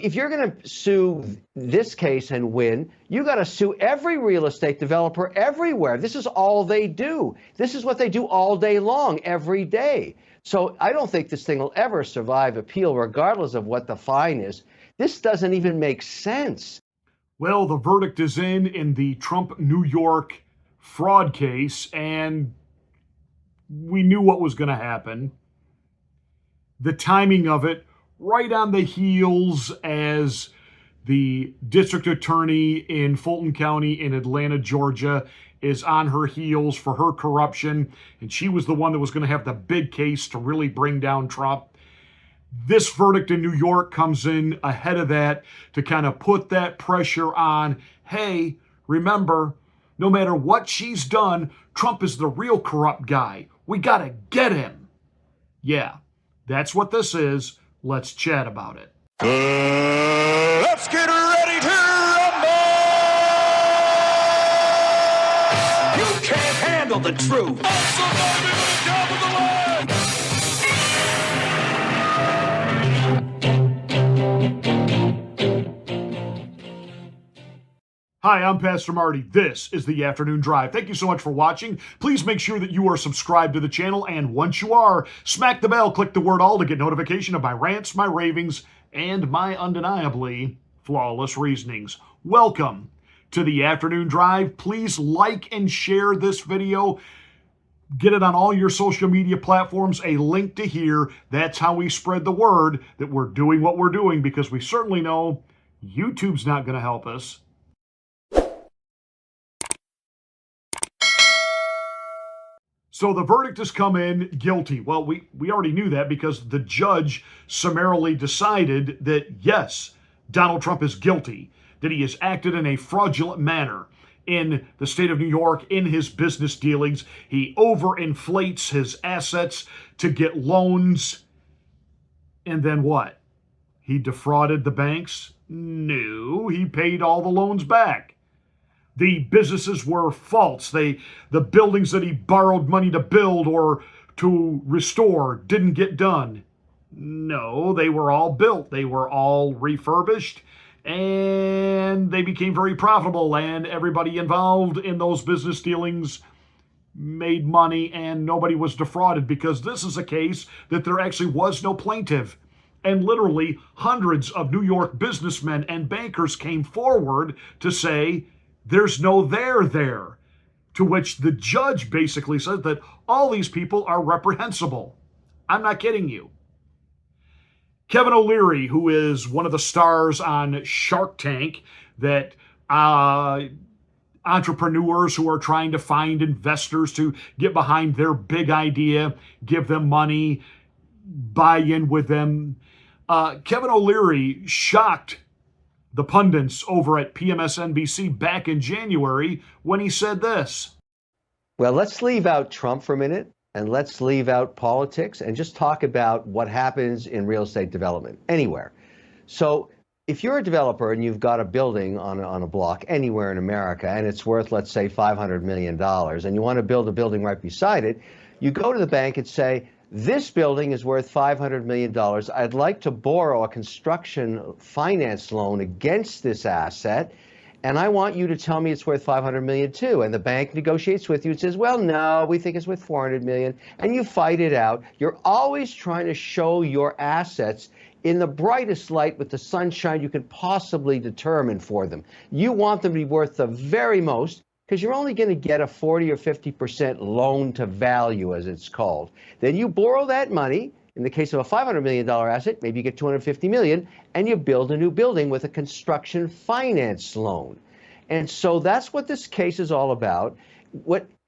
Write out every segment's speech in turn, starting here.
if you're going to sue this case and win, you got to sue every real estate developer everywhere. This is all they do. This is what they do all day long, every day. So I don't think this thing will ever survive appeal, regardless of what the fine is. This doesn't even make sense. Well, the verdict is in the Trump New York fraud case, and we knew what was going to happen. The timing of it, right on the heels as the district attorney in Fulton County in Atlanta, Georgia, is on her heels for her corruption, and she was the one that was going to have the big case to really bring down Trump. This verdict in New York comes in ahead of that to kind of put that pressure on. Hey, remember, no matter what she's done, Trump is the real corrupt guy. We got to get him. Yeah, that's what this is. Let's chat about it. Let's get ready to rumble! You can't handle the truth. Awesome, baby, to the top of the line. Hi, I'm Pastor Marty. This is the Afternoon Drive. Thank you so much for watching. Please make sure that you are subscribed to the channel, and once you are, smack the bell, click the word all to get notification of my rants, my ravings, and my undeniably flawless reasonings. Welcome to the Afternoon Drive. Please like and share this video. Get it on all your social media platforms, a link to here. That's how we spread the word that we're doing what we're doing, because we certainly know YouTube's not going to help us. So the verdict has come in guilty. Well, we already knew that because the judge summarily decided that, yes, Donald Trump is guilty, that he has acted in a fraudulent manner in the state of New York in his business dealings. He overinflates his assets to get loans. And then what? He defrauded the banks? No, he paid all the loans back. The businesses were false. The buildings that he borrowed money to build or to restore didn't get done. No, they were all built. They were all refurbished, and they became very profitable, and everybody involved in those business dealings made money, and nobody was defrauded, because this is a case that there actually was no plaintiff. And literally hundreds of New York businessmen and bankers came forward to say, there's no there, to which the judge basically said that all these people are reprehensible. I'm not kidding you. Kevin O'Leary, who is one of the stars on Shark Tank, that entrepreneurs who are trying to find investors to get behind their big idea, give them money, buy in with them. Kevin O'Leary shocked the pundits over at PMSNBC back in January when he said this. Well, let's leave out Trump for a minute, and let's leave out politics and just talk about what happens in real estate development anywhere. So if you're a developer and you've got a building on a block anywhere in America, and it's worth, let's say, $500 million, and you want to build a building right beside it, you go to the bank and say, this building is worth $500 million. I'd like to borrow a construction finance loan against this asset, and I want you to tell me it's worth $500 million too. And the bank negotiates with you and says, well, no, we think it's worth $400 million. And you fight it out. You're always trying to show your assets in the brightest light with the sunshine you could possibly determine for them. You want them to be worth the very most, because you're only going to get a 40 or 50% loan to value, as it's called. Then you borrow that money. In the case of a $500 million asset, maybe you get $250 million, and you build a new building with a construction finance loan. And so that's what this case is all about.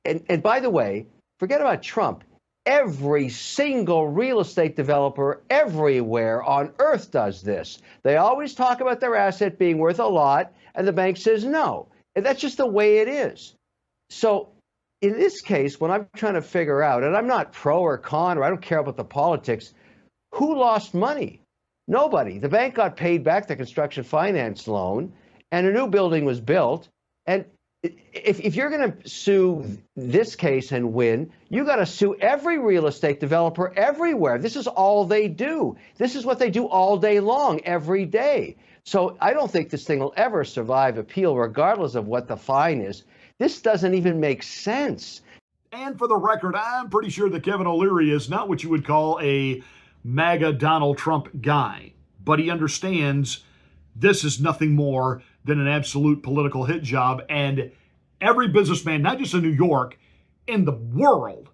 And by the way, forget about Trump. Every single real estate developer everywhere on earth does this. They always talk about their asset being worth a lot, and the bank says no. And that's just the way it is. So in this case, when I'm trying to figure out, and I'm not pro or con, or I don't care about the politics, who lost money? Nobody. The bank got paid back the construction finance loan, and a new building was built. And if you're going to sue this case and win, you got to sue every real estate developer everywhere. This is all they do. This is what they do all day long, every day. So I don't think this thing will ever survive appeal, regardless of what the fine is. This doesn't even make sense. And for the record, I'm pretty sure that Kevin O'Leary is not what you would call a MAGA Donald Trump guy, but he understands this is nothing more than an absolute political hit job, and every businessman, not just in New York, in the world,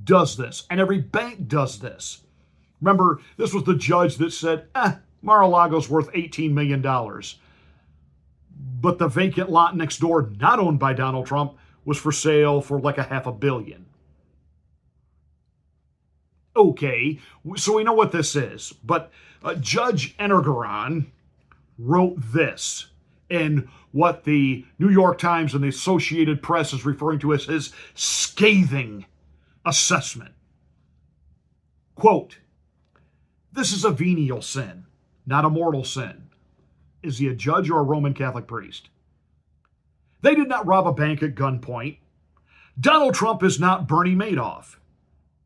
does this, and every bank does this. Remember, this was the judge that said, Mar-a-Lago's worth $18 million, but the vacant lot next door, not owned by Donald Trump, was for sale for like $500 million. Okay, so we know what this is, but Judge Energaran wrote this in what the New York Times and the Associated Press is referring to as his scathing assessment. Quote, "This is a venial sin, not a mortal sin." Is he a judge or a Roman Catholic priest? They did not rob a bank at gunpoint. Donald Trump is not Bernie Madoff.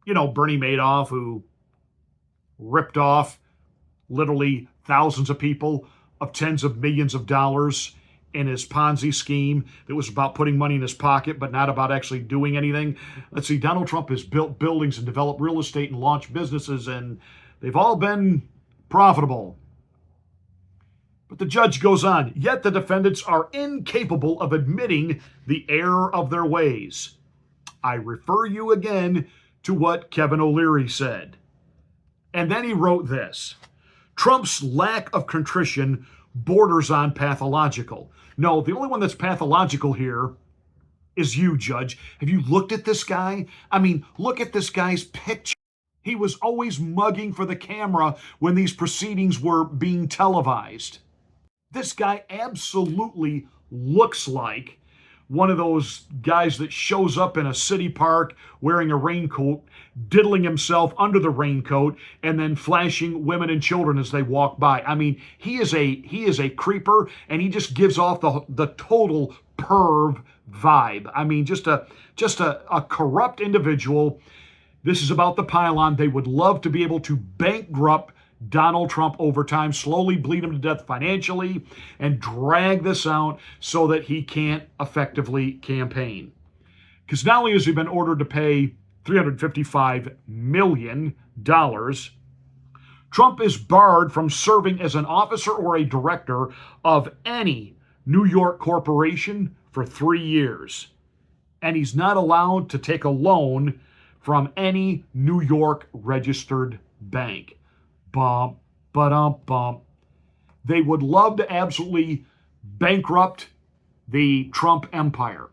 You know, Bernie Madoff, who ripped off literally thousands of people of tens of millions of dollars in his Ponzi scheme that was about putting money in his pocket, but not about actually doing anything. Let's see, Donald Trump has built buildings and developed real estate and launched businesses, and they've all been profitable. But the judge goes on, yet the defendants are incapable of admitting the error of their ways. I refer you again to what Kevin O'Leary said. And then he wrote this: Trump's lack of contrition borders on pathological. No, the only one that's pathological here is you, Judge. Have you looked at this guy? I mean, look at this guy's picture. He was always mugging for the camera when these proceedings were being televised. This guy absolutely looks like one of those guys that shows up in a city park wearing a raincoat, diddling himself under the raincoat, and then flashing women and children as they walk by. I mean, he is a creeper, and he just gives off the total perv vibe. I mean, just a corrupt individual. This is about the pylon. They would love to be able to bankrupt Donald Trump over time, slowly bleed him to death financially, and drag this out so that he can't effectively campaign. Because not only has he been ordered to pay $355 million, Trump is barred from serving as an officer or a director of any New York corporation for 3 years. And he's not allowed to take a loan from any New York registered bank. Bump, bump. They would love to absolutely bankrupt the Trump empire.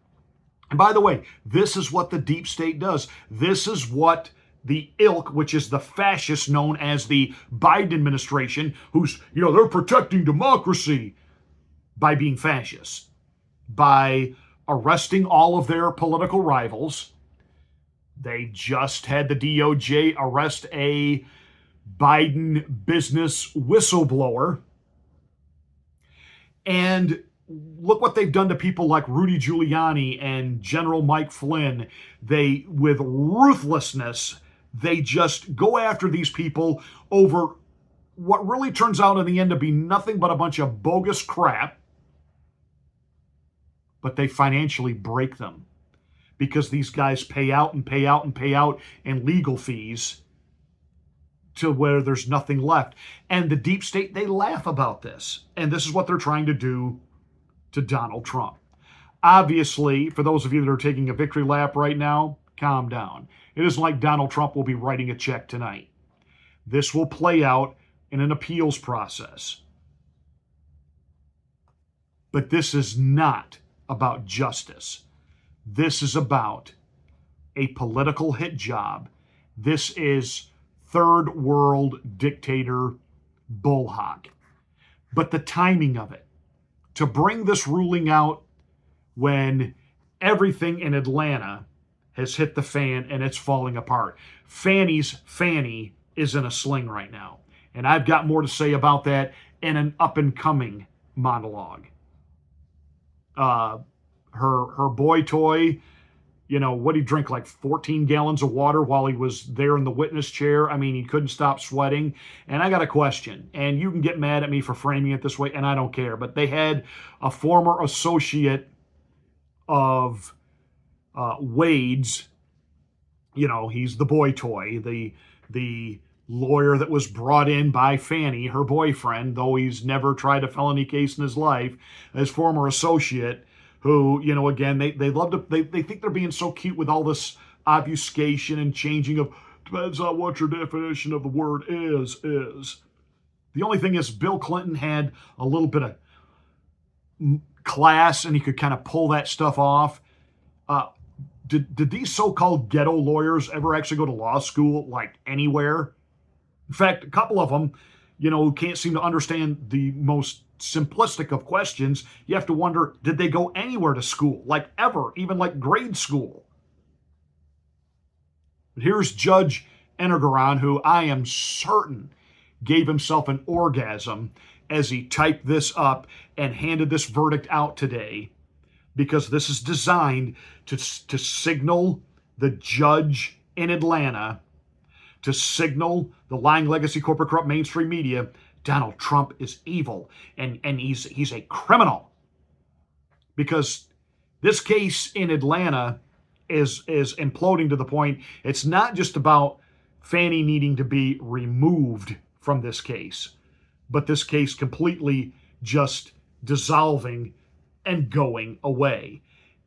And by the way, this is what the deep state does. This is what the ilk, which is the fascists known as the Biden administration, who's, they're protecting democracy by being fascists, by arresting all of their political rivals. They just had the DOJ arrest a Biden business whistleblower. And look what they've done to people like Rudy Giuliani and General Mike Flynn. They, with ruthlessness, they just go after these people over what really turns out in the end to be nothing but a bunch of bogus crap. But they financially break them because these guys pay out and pay out and pay out in legal fees to where there's nothing left. And the deep state, they laugh about this. And this is what they're trying to do to Donald Trump. Obviously, for those of you that are taking a victory lap right now, calm down. It isn't like Donald Trump will be writing a check tonight. This will play out in an appeals process. But this is not about justice. This is about a political hit job. This is third world dictator bullhawk. But the timing of it, to bring this ruling out when everything in Atlanta has hit the fan and it's falling apart. Fanny's Fanny is in a sling right now. And I've got more to say about that in an up and coming monologue. her boy toy, what he drink, like 14 gallons of water while he was there in the witness chair. I mean, he couldn't stop sweating. And I got a question, and you can get mad at me for framing it this way, and I don't care, but they had a former associate of Wade's, he's the boy toy, the lawyer that was brought in by Fannie, her boyfriend, though he's never tried a felony case in his life, his former associate, who, again, they love to, they think they're being so cute with all this obfuscation and changing of, depends on what your definition of the word is. The only thing is Bill Clinton had a little bit of class and he could kind of pull that stuff off. Did these so-called ghetto lawyers ever actually go to law school, like anywhere? In fact, a couple of them, who can't seem to understand the most simplistic of questions, you have to wonder, did they go anywhere to school, like ever, even like grade school? But here's Judge Ennegaran, who I am certain gave himself an orgasm as he typed this up and handed this verdict out today, because this is designed to signal the judge in Atlanta, to signal the lying legacy corporate corrupt mainstream media, Donald Trump is evil and he's a criminal. Because this case in Atlanta is imploding to the point it's not just about Fannie needing to be removed from this case, but this case completely just dissolving and going away.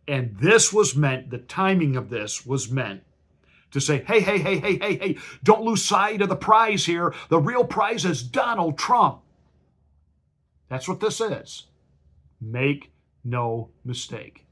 And this was meant, the timing of this was meant to say, hey, don't lose sight of the prize here. The real prize is Donald Trump. That's what this is. Make no mistake.